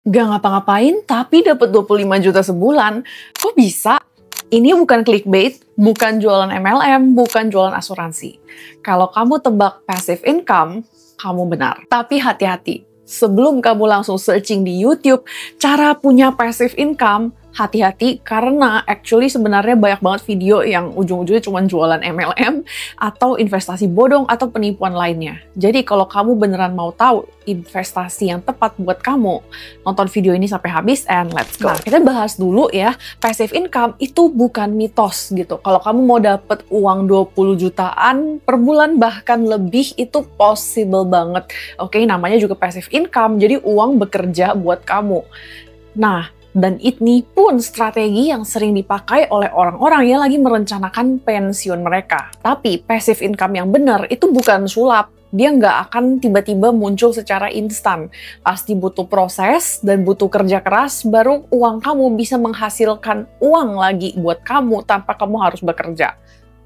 Gak ngapa-ngapain, tapi dapat 25 juta sebulan. Kok bisa? Ini bukan clickbait, bukan jualan MLM, bukan jualan asuransi. Kalau kamu tebak passive income, kamu benar. Tapi hati-hati, sebelum kamu langsung searching di YouTube, cara punya passive income, hati-hati karena actually sebenarnya banyak banget video yang ujung-ujungnya cuma jualan MLM atau investasi bodong atau penipuan lainnya. Jadi kalau kamu beneran mau tahu investasi yang tepat buat kamu, nonton video ini sampai habis and let's go. Nah, kita bahas dulu ya, passive income itu bukan mitos gitu. Kalau kamu mau dapet uang 20 jutaan per bulan bahkan lebih, itu possible banget. Oke, namanya juga passive income, jadi uang bekerja buat kamu. Nah, dan ini pun strategi yang sering dipakai oleh orang-orang yang lagi merencanakan pensiun mereka. Tapi passive income yang benar itu bukan sulap. Dia nggak akan tiba-tiba muncul secara instan. Pasti butuh proses dan butuh kerja keras, baru uang kamu bisa menghasilkan uang lagi buat kamu tanpa kamu harus bekerja.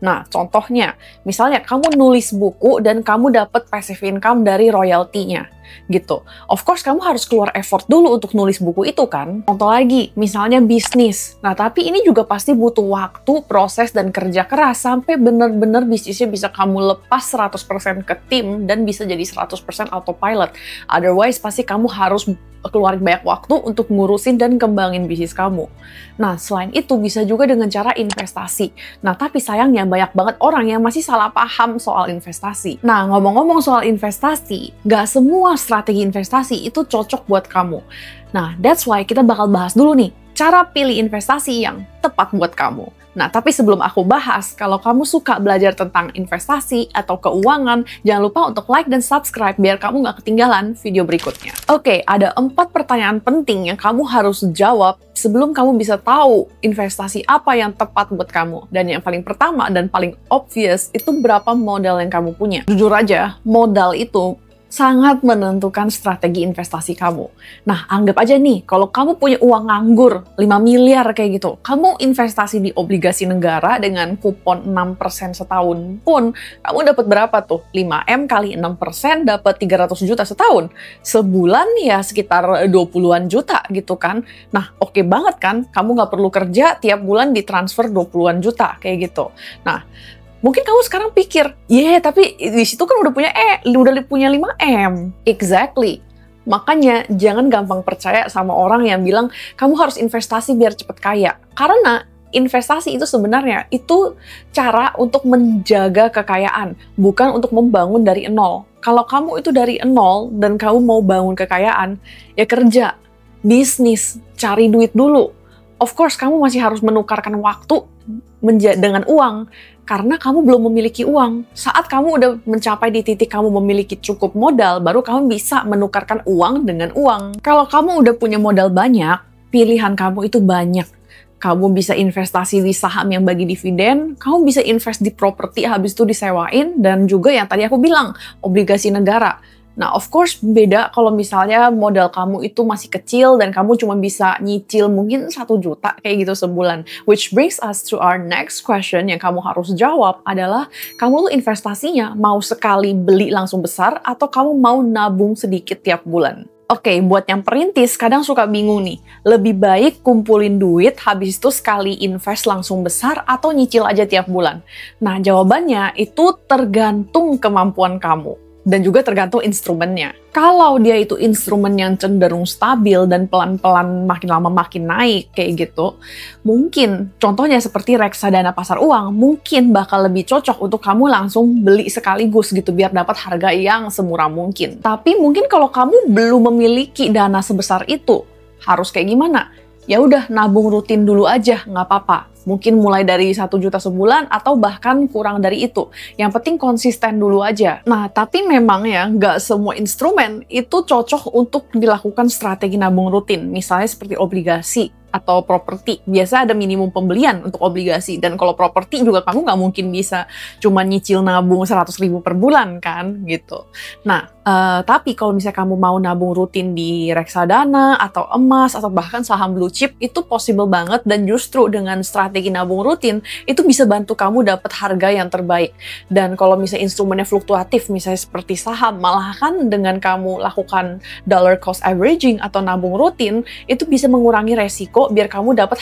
Nah, contohnya, misalnya kamu nulis buku dan kamu dapat passive income dari royalty-nya, gitu. Of course, kamu harus keluar effort dulu untuk nulis buku itu kan. Contoh lagi, misalnya bisnis. Nah, tapi ini juga pasti butuh waktu, proses, dan kerja keras sampai benar-benar bisnisnya bisa kamu lepas 100% ke tim dan bisa jadi 100% autopilot. Otherwise, pasti kamu harus keluarin banyak waktu untuk ngurusin dan kembangin bisnis kamu. Nah, selain itu bisa juga dengan cara investasi. Nah, tapi sayangnya banyak banget orang yang masih salah paham soal investasi. Nah, ngomong-ngomong soal investasi, nggak semua strategi investasi itu cocok buat kamu. Nah, that's why kita bakal bahas dulu nih, cara pilih investasi yang tepat buat kamu. Nah, tapi sebelum aku bahas, kalau kamu suka belajar tentang investasi atau keuangan, jangan lupa untuk like dan subscribe biar kamu nggak ketinggalan video berikutnya. Oke, ada 4 pertanyaan penting yang kamu harus jawab sebelum kamu bisa tahu investasi apa yang tepat buat kamu. Dan yang paling pertama dan paling obvious itu berapa modal yang kamu punya. Jujur aja, modal itu sangat menentukan strategi investasi kamu. Nah, anggap aja nih, kalau kamu punya uang nganggur 5 miliar kayak gitu, kamu investasi di obligasi negara dengan kupon 6% setahun pun, kamu dapat berapa tuh? 5M kali 6% dapat 300 juta setahun. Sebulan ya sekitar 20-an juta gitu kan. Nah, oke banget kan? Kamu nggak perlu kerja, tiap bulan ditransfer 20-an juta kayak gitu. Nah, mungkin kamu sekarang pikir, tapi di situ kan udah punya 5M. Exactly. Makanya jangan gampang percaya sama orang yang bilang kamu harus investasi biar cepet kaya. Karena investasi itu sebenarnya itu cara untuk menjaga kekayaan, bukan untuk membangun dari nol. Kalau kamu itu dari nol dan kamu mau bangun kekayaan, ya kerja, bisnis, cari duit dulu. Of course, kamu masih harus menukarkan waktu dengan uang, karena kamu belum memiliki uang. Saat kamu udah mencapai di titik kamu memiliki cukup modal, baru kamu bisa menukarkan uang dengan uang. Kalau kamu udah punya modal banyak, pilihan kamu itu banyak. Kamu bisa investasi di saham yang bagi dividen, kamu bisa invest di properti habis itu disewain, dan juga yang tadi aku bilang, obligasi negara. Nah, of course, beda kalau misalnya modal kamu itu masih kecil dan kamu cuma bisa nyicil mungkin 1 juta kayak gitu sebulan. Which brings us to our next question yang kamu harus jawab adalah, kamu tuh investasinya mau sekali beli langsung besar atau kamu mau nabung sedikit tiap bulan? Oke, buat yang perintis kadang suka bingung nih, lebih baik kumpulin duit habis itu sekali invest langsung besar atau nyicil aja tiap bulan? Nah, jawabannya itu tergantung kemampuan kamu. Dan juga tergantung instrumennya. Kalau dia itu instrumen yang cenderung stabil dan pelan-pelan makin lama makin naik kayak gitu, mungkin contohnya seperti reksadana pasar uang, mungkin bakal lebih cocok untuk kamu langsung beli sekaligus gitu biar dapat harga yang semurah mungkin. Tapi mungkin kalau kamu belum memiliki dana sebesar itu, harus kayak gimana? Ya udah, nabung rutin dulu aja, nggak apa-apa. Mungkin mulai dari 1 juta sebulan atau bahkan kurang dari itu. Yang penting konsisten dulu aja. Nah, tapi memang ya, nggak semua instrumen itu cocok untuk dilakukan strategi nabung rutin. Misalnya seperti obligasi. atau properti. Biasa ada minimum pembelian untuk obligasi. Dan kalau properti juga kamu nggak mungkin bisa cuma nyicil nabung 100.000 per bulan kan gitu. Nah, tapi kalau misalnya kamu mau nabung rutin di reksadana atau emas atau bahkan saham blue chip, itu possible banget, dan justru dengan strategi nabung rutin itu bisa bantu kamu dapat harga yang terbaik. Dan kalau misalnya instrumennya fluktuatif, misalnya seperti saham, malah kan dengan kamu lakukan dollar cost averaging atau nabung rutin, itu bisa mengurangi resiko biar kamu dapat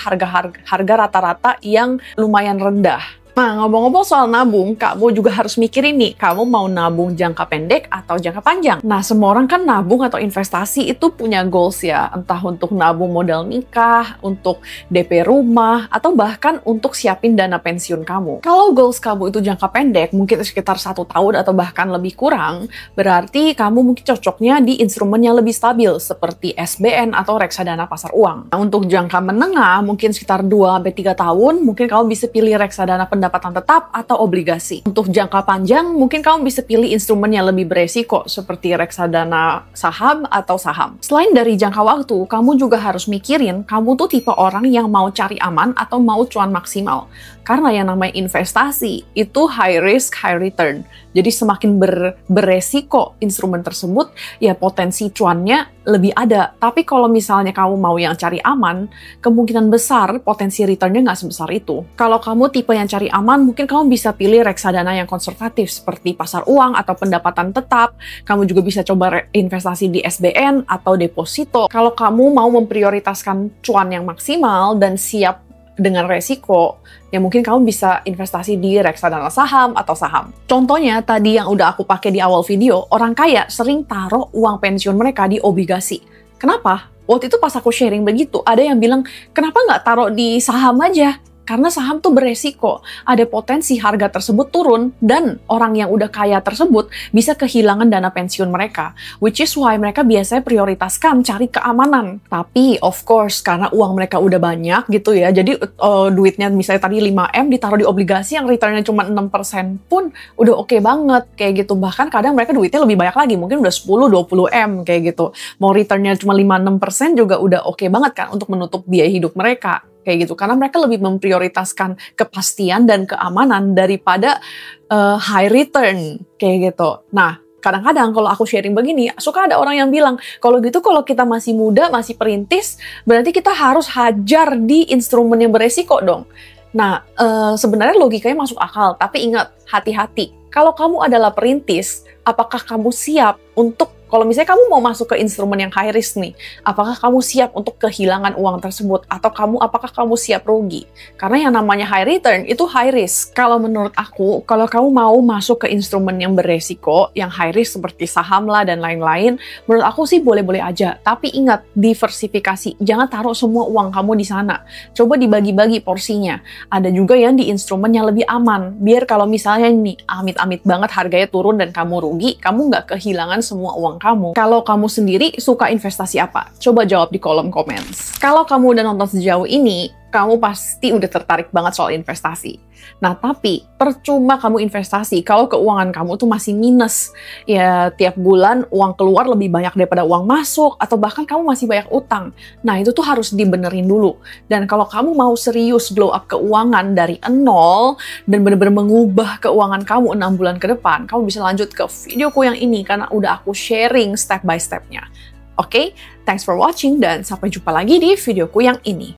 harga rata-rata yang lumayan rendah. Nah, ngomong-ngomong soal nabung, kamu juga harus mikirin nih, kamu mau nabung jangka pendek atau jangka panjang. Nah, semua orang kan nabung atau investasi itu punya goals ya, entah untuk nabung modal nikah, untuk DP rumah, atau bahkan untuk siapin dana pensiun kamu. Kalau goals kamu itu jangka pendek, mungkin sekitar 1 tahun atau bahkan lebih kurang, berarti kamu mungkin cocoknya di instrumen yang lebih stabil, seperti SBN atau reksadana pasar uang. Nah, untuk jangka menengah, mungkin sekitar 2-3 tahun, mungkin kamu bisa pilih reksadana pendapatan tetap atau obligasi. Untuk jangka panjang, mungkin kamu bisa pilih instrumen yang lebih beresiko seperti reksadana saham atau saham. Selain dari jangka waktu, kamu juga harus mikirin kamu tuh tipe orang yang mau cari aman atau mau cuan maksimal. Karena yang namanya investasi itu high risk, high return. Jadi semakin beresiko instrumen tersebut, ya potensi cuannya lebih ada. Tapi kalau misalnya kamu mau yang cari aman, kemungkinan besar potensi returnnya nggak sebesar itu. Kalau kamu tipe yang cari aman, mungkin kamu bisa pilih reksadana yang konservatif seperti pasar uang atau pendapatan tetap. Kamu juga bisa coba investasi di SBN atau deposito. Kalau kamu mau memprioritaskan cuan yang maksimal dan siap dengan resiko, ya mungkin kamu bisa investasi di reksadana saham atau saham. Contohnya tadi yang udah aku pakai di awal video, orang kaya sering taruh uang pensiun mereka di obligasi. Kenapa? Waktu itu pas aku sharing begitu, ada yang bilang, kenapa nggak taruh di saham aja? Karena saham tuh beresiko, ada potensi harga tersebut turun, dan orang yang udah kaya tersebut bisa kehilangan dana pensiun mereka. Which is why mereka biasanya prioritaskan cari keamanan. Tapi of course, karena uang mereka udah banyak gitu ya, jadi duitnya misalnya tadi 5M ditaruh di obligasi yang returnnya cuma 6% pun udah oke banget kayak gitu. Bahkan kadang mereka duitnya lebih banyak lagi, mungkin udah 10-20M kayak gitu. Mau returnnya cuma 5-6% juga udah oke banget kan untuk menutup biaya hidup mereka. Kayak gitu, karena mereka lebih memprioritaskan kepastian dan keamanan daripada high return, kayak gitu. Nah, kadang-kadang kalau aku sharing begini, suka ada orang yang bilang, kalau gitu kalau kita masih muda, masih perintis, berarti kita harus hajar di instrumen yang beresiko dong. Nah, sebenarnya logikanya masuk akal, tapi ingat, hati-hati. Kalau kamu adalah perintis, apakah kamu siap untuk, kalau misalnya kamu mau masuk ke instrumen yang high risk nih, apakah kamu siap untuk kehilangan uang tersebut? Atau apakah kamu siap rugi? Karena yang namanya high return itu high risk. Kalau menurut aku, kalau kamu mau masuk ke instrumen yang beresiko, yang high risk seperti saham lah dan lain-lain, menurut aku sih boleh-boleh aja. Tapi ingat, diversifikasi. Jangan taruh semua uang kamu di sana. Coba dibagi-bagi porsinya. Ada juga yang di instrumen yang lebih aman. Biar kalau misalnya nih, amit-amit banget harganya turun dan kamu rugi, kamu nggak kehilangan semua uang kamu. Kalau kamu sendiri suka investasi apa? Coba jawab di kolom komen. Kalau kamu udah nonton sejauh ini, kamu pasti udah tertarik banget soal investasi. Nah, tapi percuma kamu investasi kalau keuangan kamu tuh masih minus. Ya, tiap bulan uang keluar lebih banyak daripada uang masuk, atau bahkan kamu masih banyak utang. Nah, itu tuh harus dibenerin dulu. Dan kalau kamu mau serius blow up keuangan dari nol, dan bener-bener mengubah keuangan kamu 6 bulan ke depan, kamu bisa lanjut ke videoku yang ini, karena udah aku sharing step by step-nya. Oke, thanks for watching, dan sampai jumpa lagi di videoku yang ini.